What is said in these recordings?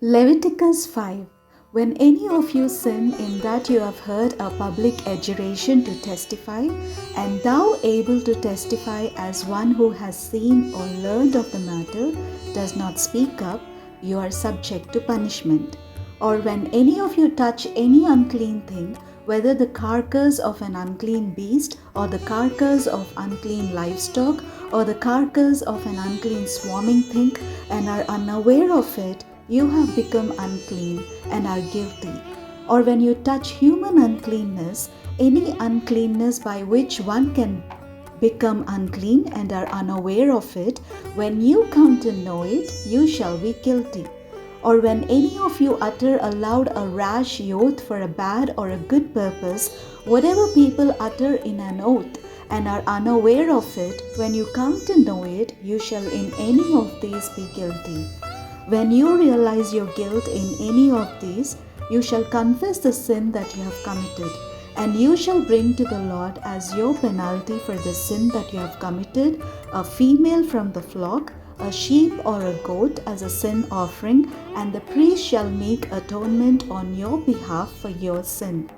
Leviticus 5. When any of you sin in that you have heard a public adjuration to testify, and thou able to testify as one who has seen or learned of the matter, does not speak up, you are subject to punishment. Or when any of you touch any unclean thing, whether the carcass of an unclean beast, or the carcass of unclean livestock, or the carcass of an unclean swarming thing, and are unaware of it, you have become unclean and are guilty. Or when you touch human uncleanness, any uncleanness by which one can become unclean and are unaware of it, when you come to know it, you shall be guilty. Or when any of you utter aloud a rash oath for a bad or a good purpose, whatever people utter in an oath, and are unaware of it, when you come to know it, you shall in any of these be guilty. When you realize your guilt in any of these, you shall confess the sin that you have committed, and you shall bring to the Lord as your penalty for the sin that you have committed a female from the flock, a sheep or a goat as a sin offering, and the priest shall make atonement on your behalf for your sin.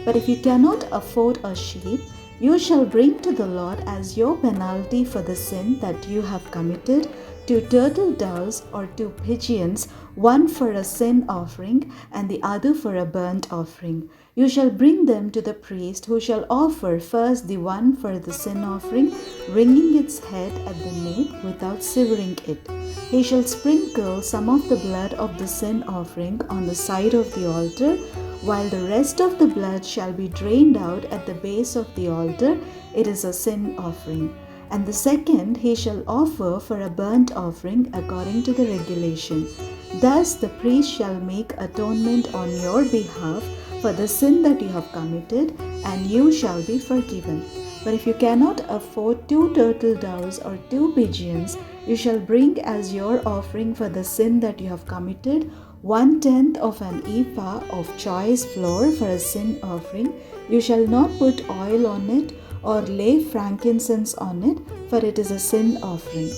But if you cannot afford a sheep, you shall bring to the Lord as your penalty for the sin that you have committed 2 turtle doves or 2 pigeons, one for a sin offering and the other for a burnt offering. You shall bring them to the priest, who shall offer first the one for the sin offering, wringing its head at the nape without severing it. He shall sprinkle some of the blood of the sin offering on the side of the altar, while the rest of the blood shall be drained out at the base of the altar. It is a sin offering. And the second he shall offer for a burnt offering according to the regulation. Thus the priest shall make atonement on your behalf for the sin that you have committed, and you shall be forgiven. But if you cannot afford 2 turtle doves or 2 pigeons, you shall bring as your offering for the sin that you have committed 1/10 of an ephah of choice flour for a sin offering. You shall not put oil on it or lay frankincense on it, for it is a sin offering.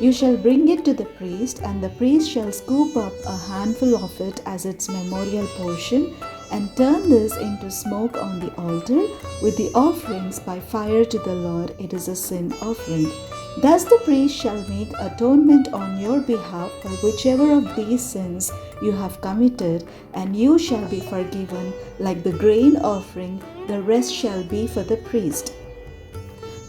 You shall bring it to the priest, and the priest shall scoop up a handful of it as its memorial portion, and turn this into smoke on the altar with the offerings by fire to the Lord. It is a sin offering. Thus the priest shall make atonement on your behalf for whichever of these sins you have committed, and you shall be forgiven. Like the grain offering, the rest shall be for the priest.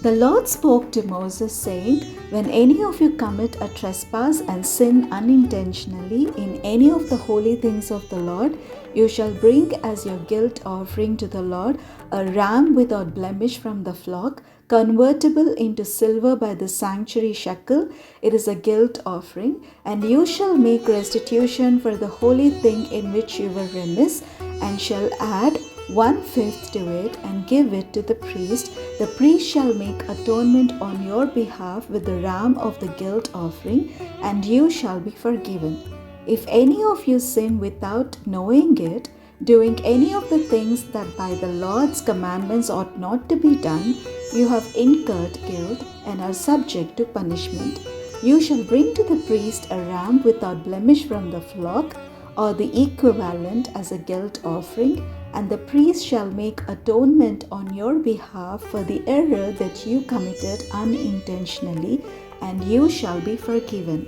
The Lord spoke to Moses, saying, When any of you commit a trespass and sin unintentionally in any of the holy things of the Lord, you shall bring as your guilt offering to the Lord a ram without blemish from the flock, convertible into silver by the sanctuary shekel. It is a guilt offering. And you shall make restitution for the holy thing in which you were remiss, and shall add 1/5 to it and give it to the priest. The priest shall make atonement on your behalf with the ram of the guilt offering, and you shall be forgiven. If any of you sin without knowing it, doing any of the things that by the Lord's commandments ought not to be done, you have incurred guilt and are subject to punishment. You shall bring to the priest a ram without blemish from the flock, or the equivalent as a guilt offering, and the priest shall make atonement on your behalf for the error that you committed unintentionally, and you shall be forgiven.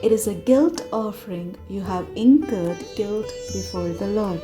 It is a guilt offering. You have incurred guilt before the Lord.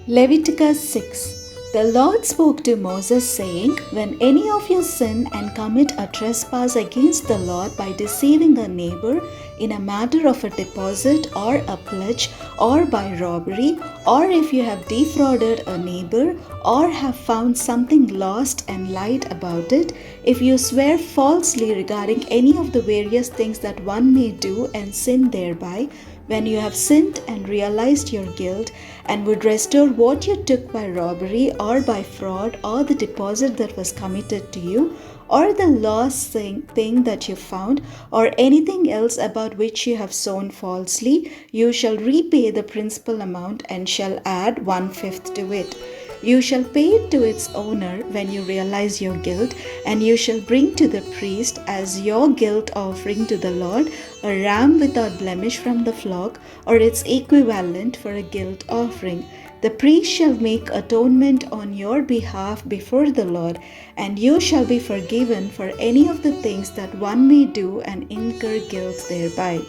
Leviticus 6. The Lord spoke to Moses, saying, When any of you sin and commit a trespass against the Lord by deceiving a neighbor in a matter of a deposit or a pledge, or by robbery, or if you have defrauded a neighbor, or have found something lost and lied about it, if you swear falsely regarding any of the various things that one may do and sin thereby, when you have sinned and realized your guilt, and would restore what you took by robbery or by fraud, or the deposit that was committed to you, or the lost thing that you found, or anything else about which you have sworn falsely, you shall repay the principal amount and shall add 1/5 to it. You shall pay it to its owner when you realize your guilt, and you shall bring to the priest as your guilt offering to the Lord a ram without blemish from the flock, or its equivalent for a guilt offering. The priest shall make atonement on your behalf before the Lord, and you shall be forgiven for any of the things that one may do and incur guilt thereby.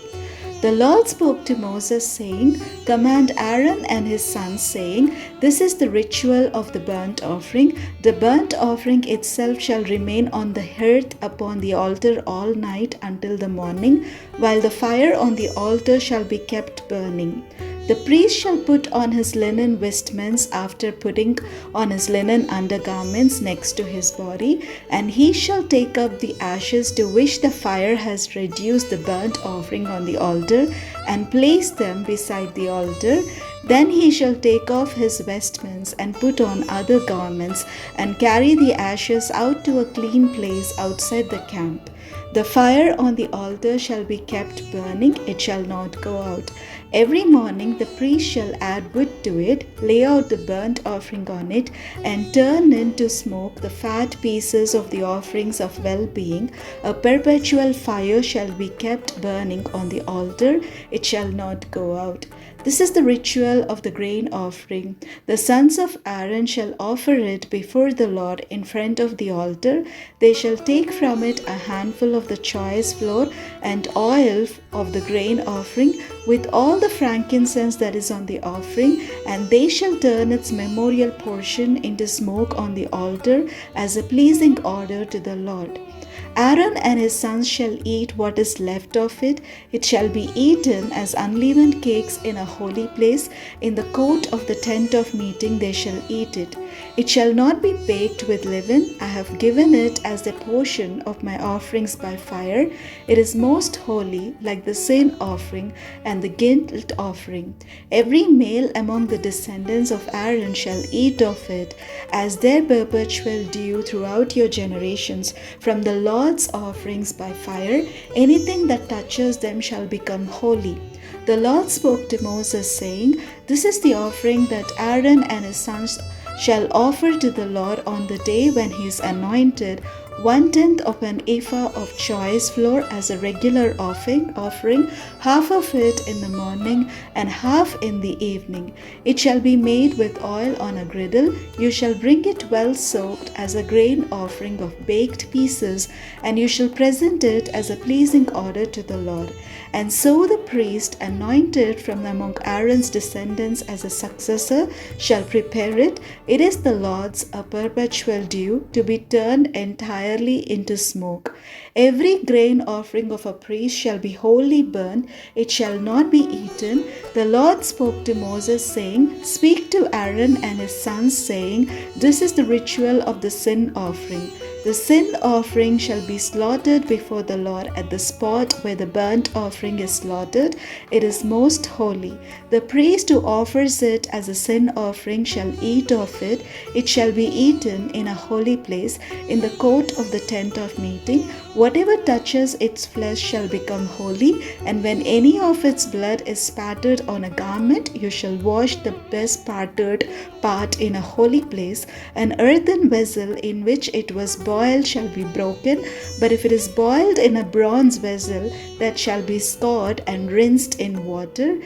The Lord spoke to Moses, saying, Command Aaron and his sons, saying, This is the ritual of the burnt offering. The burnt offering itself shall remain on the hearth upon the altar all night until the morning, while the fire on the altar shall be kept burning. The priest shall put on his linen vestments after putting on his linen undergarments next to his body, and he shall take up the ashes to which the fire has reduced the burnt offering on the altar, and place them beside the altar. Then he shall take off his vestments and put on other garments, and carry the ashes out to a clean place outside the camp. The fire on the altar shall be kept burning, it shall not go out. Every morning the priest shall add wood to it, lay out the burnt offering on it, and turn into smoke the fat pieces of the offerings of well-being. A perpetual fire shall be kept burning on the altar, it shall not go out. This is the ritual of the grain offering. The sons of Aaron shall offer it before the Lord in front of the altar. They shall take from it a handful of the choice flour and oil of the grain offering with all the frankincense that is on the offering, and they shall turn its memorial portion into smoke on the altar as a pleasing odor to the Lord. Aaron and his sons shall eat what is left of it. It shall be eaten as unleavened cakes in a holy place. In the court of the tent of meeting they shall eat it. It shall not be baked with leaven. I have given it as the portion of my offerings by fire. It is most holy, like the sin offering and the guilt offering. Every male among the descendants of Aaron shall eat of it as their perpetual due throughout your generations. From the Lord's offerings by fire, anything that touches them shall become holy. The Lord spoke to Moses, saying, This is the offering that Aaron and his sons shall offer to the Lord on the day when he is anointed, 1/10 of an ephah of choice flour as a regular offering, half of it in the morning and half in the evening. It shall be made with oil on a griddle. You shall bring it well soaked as a grain offering of baked pieces, and you shall present it as a pleasing odor to the Lord. And so the priest, anointed from among Aaron's descendants as a successor, shall prepare it. It is the Lord's, a perpetual due, to be turned entirely into smoke. Every grain offering of a priest shall be wholly burned, it shall not be eaten. The Lord spoke to Moses, saying, Speak to Aaron and his sons, saying, This is the ritual of the sin offering. The sin offering shall be slaughtered before the Lord at the spot where the burnt offering is slaughtered. It is most holy. The priest who offers it as a sin offering shall eat of it. It shall be eaten in a holy place, in the court of the tent of meeting. Whatever touches its flesh shall become holy, and when any of its blood is spattered on a garment, you shall wash the best spattered part in a holy place. An earthen vessel in which it was boiled shall be broken, but if it is boiled in a bronze vessel, that shall be scoured and rinsed in water.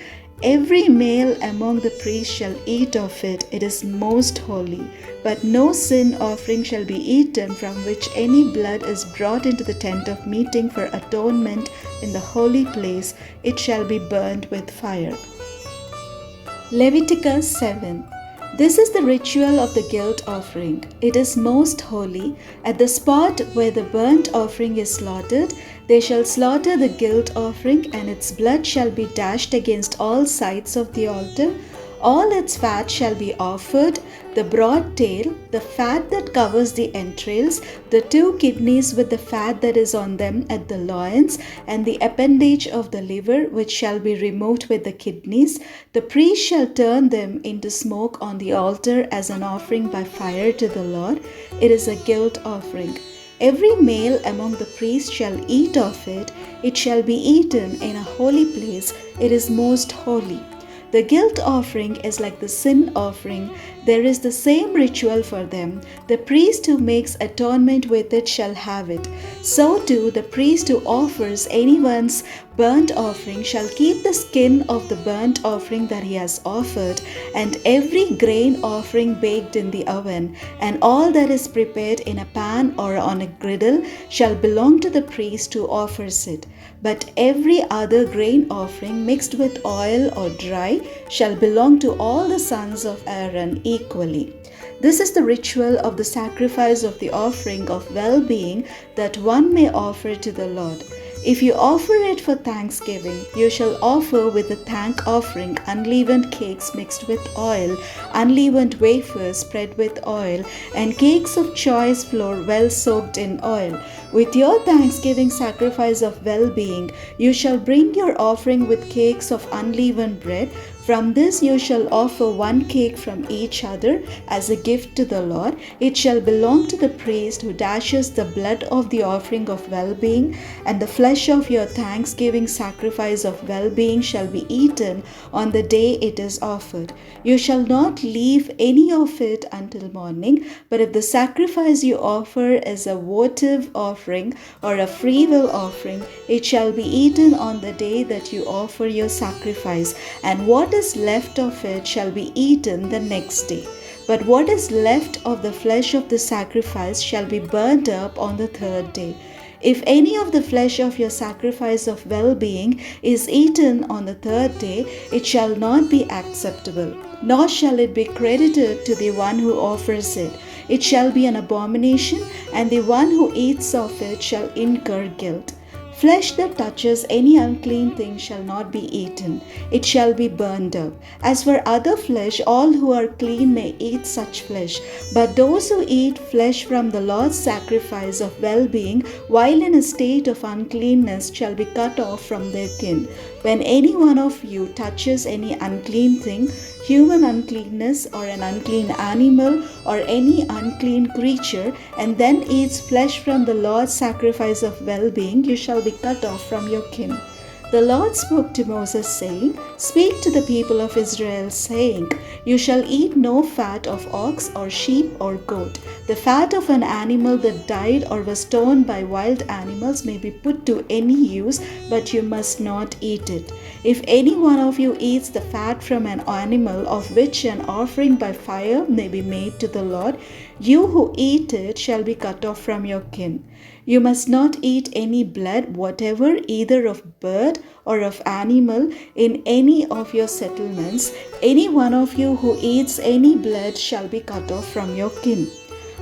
Every male among the priests shall eat of it. It is most holy. But no sin offering shall be eaten from which any blood is brought into the tent of meeting for atonement in the holy place. It shall be burned with fire. Leviticus 7. This is the ritual of the guilt offering. It is most holy. At the spot where the burnt offering is slaughtered, they shall slaughter the guilt offering, and its blood shall be dashed against all sides of the altar. All its fat shall be offered, the broad tail, the fat that covers the entrails, the 2 kidneys with the fat that is on them at the loins, and the appendage of the liver, which shall be removed with the kidneys. The priest shall turn them into smoke on the altar as an offering by fire to the Lord. It is a guilt offering. Every male among the priests shall eat of it. It shall be eaten in a holy place. It is most holy. The guilt offering is like the sin offering, There is the same ritual for them. The priest who makes atonement with it shall have it. So too, the priest who offers anyone's burnt offering shall keep the skin of the burnt offering that he has offered, and every grain offering baked in the oven, and all that is prepared in a pan or on a griddle shall belong to the priest who offers it. But every other grain offering mixed with oil or dry shall belong to all the sons of Aaron equally. This is the ritual of the sacrifice of the offering of well-being that one may offer to the Lord. If you offer it for thanksgiving, you shall offer with the thank offering unleavened cakes mixed with oil, unleavened wafers spread with oil, and cakes of choice flour well soaked in oil. With your thanksgiving sacrifice of well-being, you shall bring your offering with cakes of unleavened bread. From this you shall offer one cake from each other as a gift to the Lord. It shall belong to the priest who dashes the blood of the offering of well-being, and the flesh of your thanksgiving sacrifice of well-being shall be eaten on the day it is offered. You shall not leave any of it until morning, but if the sacrifice you offer is a votive offering or a freewill offering, it shall be eaten on the day that you offer your sacrifice, and what is left of it shall be eaten the next day. But what is left of the flesh of the sacrifice shall be burnt up on the third day. If any of the flesh of your sacrifice of well-being is eaten on the third day, it shall not be acceptable, nor shall it be credited to the one who offers it. It shall be an abomination, and the one who eats of it shall incur guilt. Flesh that touches any unclean thing shall not be eaten. It shall be burned up. As for other flesh, all who are clean may eat such flesh. But those who eat flesh from the Lord's sacrifice of well-being while in a state of uncleanness shall be cut off from their kin. When any one of you touches any unclean thing, human uncleanness or an unclean animal or any unclean creature, and then eats flesh from the Lord's sacrifice of well-being, you shall be cut off from your kin. The Lord spoke to Moses, saying, Speak to the people of Israel, saying, You shall eat no fat of ox or sheep or goat. The fat of an animal that died or was torn by wild animals may be put to any use, but you must not eat it. If any one of you eats the fat from an animal of which an offering by fire may be made to the Lord, you who eat it shall be cut off from your kin. You must not eat any blood whatever, either of bird or of animal, in any of your settlements. Any one of you who eats any blood shall be cut off from your kin.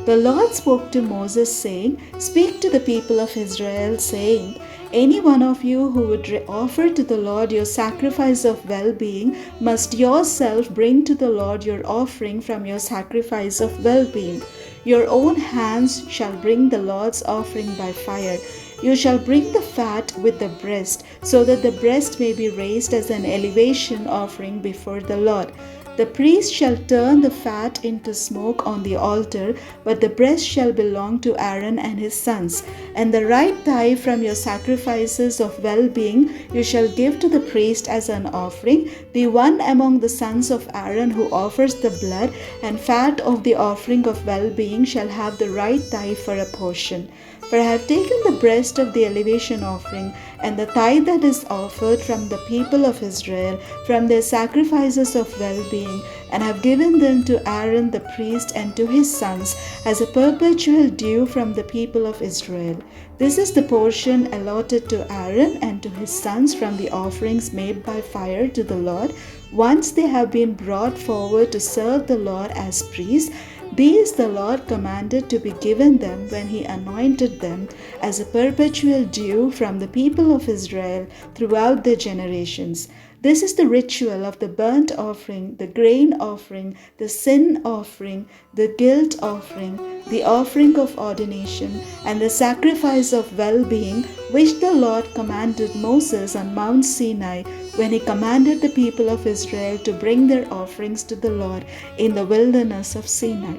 The Lord spoke to Moses, saying, Speak to the people of Israel, saying, Any one of you who would offer to the Lord your sacrifice of well-being must yourself bring to the Lord your offering from your sacrifice of well-being. Your own hands shall bring the Lord's offering by fire. You shall bring the fat with the breast, so that the breast may be raised as an elevation offering before the Lord. The priest shall turn the fat into smoke on the altar, but the breast shall belong to Aaron and his sons. And the right thigh from your sacrifices of well-being you shall give to the priest as an offering. The one among the sons of Aaron who offers the blood and fat of the offering of well-being shall have the right thigh for a portion. For I have taken the breast of the elevation offering and the thigh that is offered from the people of Israel, from their sacrifices of well-being, and have given them to Aaron the priest and to his sons as a perpetual due from the people of Israel. This is the portion allotted to Aaron and to his sons from the offerings made by fire to the Lord, once they have been brought forward to serve the Lord as priests. These the Lord commanded to be given them when he anointed them as a perpetual due from the people of Israel throughout their generations. This is the ritual of the burnt offering, the grain offering, the sin offering, the guilt offering, the offering of ordination, and the sacrifice of well-being, which the Lord commanded Moses on Mount Sinai when he commanded the people of Israel to bring their offerings to the Lord in the wilderness of Sinai.